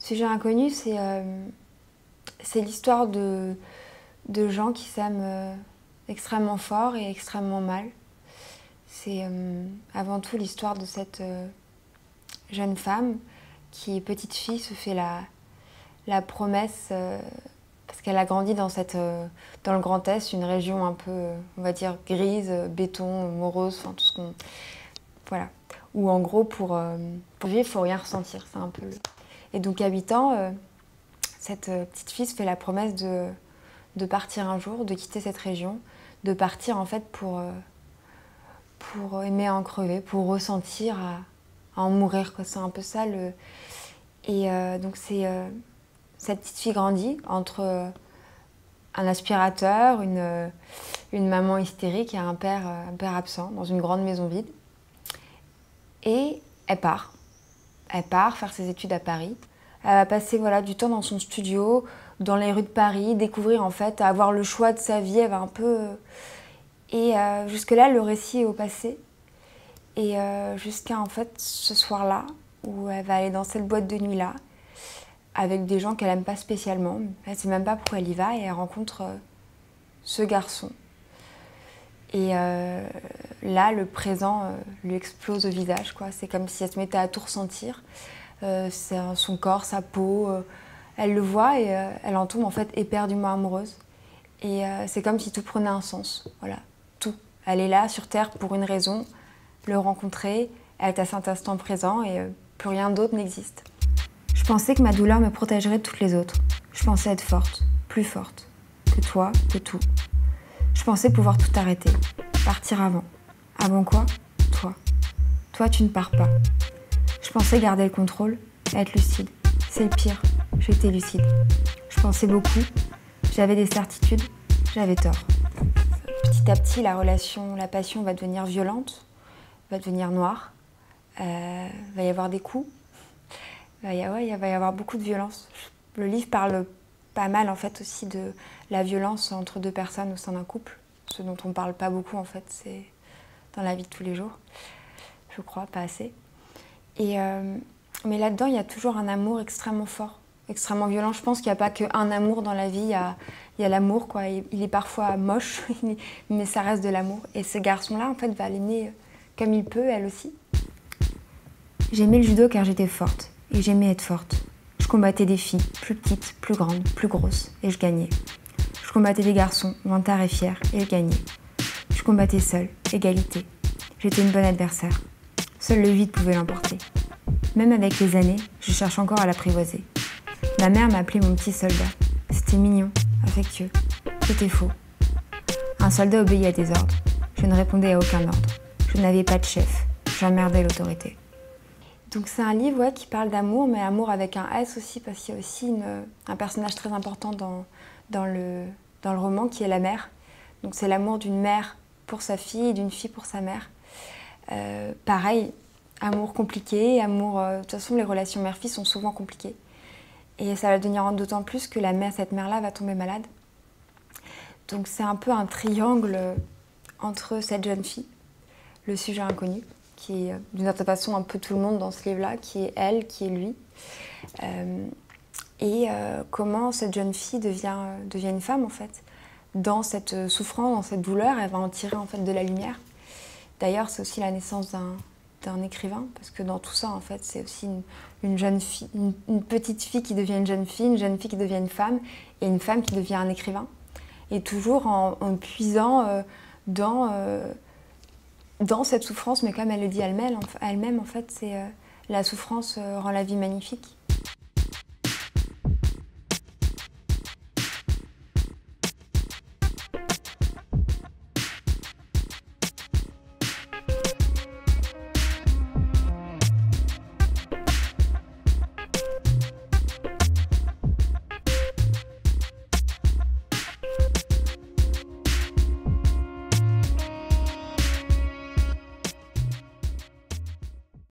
Sujet inconnu, c'est l'histoire de gens qui s'aiment extrêmement fort et extrêmement mal. C'est avant tout l'histoire de cette jeune femme qui, petite fille, se fait la promesse, parce qu'elle a grandi dans le Grand Est, une région un peu, on va dire, grise, béton, morose, enfin tout ce qu'on... Voilà. Où en gros, pour vivre, il ne faut rien ressentir. C'est un peu... Et donc à 8 ans, cette petite fille se fait la promesse de partir un jour, de quitter cette région, de partir en fait pour aimer à en crever, pour ressentir à en mourir. C'est un peu ça le... Et donc cette petite fille grandit entre un aspirateur, une maman hystérique et un père absent dans une grande maison vide. Et elle part faire ses études à Paris. Elle va passer du temps dans son studio, dans les rues de Paris, découvrir en fait, avoir le choix de sa vie. Elle va un peu... Et jusque-là, le récit est au passé. Et jusqu'à en fait ce soir-là, où elle va aller dans cette boîte de nuit-là, avec des gens qu'elle n'aime pas spécialement. Elle ne sait même pas pourquoi elle y va et elle rencontre ce garçon. Et là, le présent lui explose au visage, quoi. C'est comme si elle se mettait à tout ressentir. C'est son corps, sa peau, elle le voit et elle en tombe en fait éperdument amoureuse. Et c'est comme si tout prenait un sens, voilà, tout. Elle est là sur Terre pour une raison, le rencontrer, elle est à cet instant présent et plus rien d'autre n'existe. Je pensais que ma douleur me protégerait de toutes les autres. Je pensais être forte, plus forte, que toi, que tout. Je pensais pouvoir tout arrêter, partir avant. Avant quoi? Toi. Toi, tu ne pars pas. Je pensais garder le contrôle, être lucide. C'est le pire, j'étais lucide. Je pensais beaucoup, j'avais des certitudes, j'avais tort. Petit à petit, la relation, la passion va devenir violente, va devenir noire. Va y avoir des coups. Il va y avoir beaucoup de violence. Le livre parle pas mal en fait aussi de la violence entre deux personnes au sein d'un couple, ce dont on parle pas beaucoup en fait, c'est dans la vie de tous les jours, je crois, pas assez. Et mais là-dedans, il y a toujours un amour extrêmement fort, extrêmement violent. Je pense qu'il n'y a pas qu'un amour dans la vie, il y a l'amour, quoi. Il est parfois moche, mais ça reste de l'amour. Et ce garçon-là, en fait, va l'aimer comme il peut, elle aussi. J'aimais le judo car j'étais forte, et j'aimais être forte. Je combattais des filles, plus petites, plus grandes, plus grosses, et je gagnais. Je combattais des garçons, vantards et fiers, et je gagnais. Je combattais seule, égalité. J'étais une bonne adversaire. Seul le vide pouvait l'emporter. Même avec les années, je cherche encore à l'apprivoiser. Ma mère m'appelait mon petit soldat. C'était mignon, affectueux. C'était faux. Un soldat obéit à des ordres. Je ne répondais à aucun ordre. Je n'avais pas de chef. J'emmerdais l'autorité. Donc c'est un livre qui parle d'amour, mais amour avec un S aussi, parce qu'il y a aussi un personnage très important dans le roman, qui est la mère. Donc c'est l'amour d'une mère pour sa fille et d'une fille pour sa mère. Pareil, amour compliqué, amour... de toute façon, les relations mère-fille sont souvent compliquées. Et ça va devenir d'autant plus que cette mère-là va tomber malade. Donc c'est un peu un triangle entre cette jeune fille, le sujet inconnu, qui est d'une certaine façon un peu tout le monde dans ce livre-là, qui est elle, qui est lui. Et comment cette jeune fille devient une femme, en fait. Dans cette souffrance, dans cette douleur, elle va en tirer en fait de la lumière. D'ailleurs, c'est aussi la naissance d'un écrivain, parce que dans tout ça, en fait, c'est aussi une jeune fille, une petite fille qui devient une jeune fille qui devient une femme, et une femme qui devient un écrivain. Et toujours en puisant dans cette souffrance, mais comme elle le dit elle-même, en fait, c'est la souffrance rend la vie magnifique.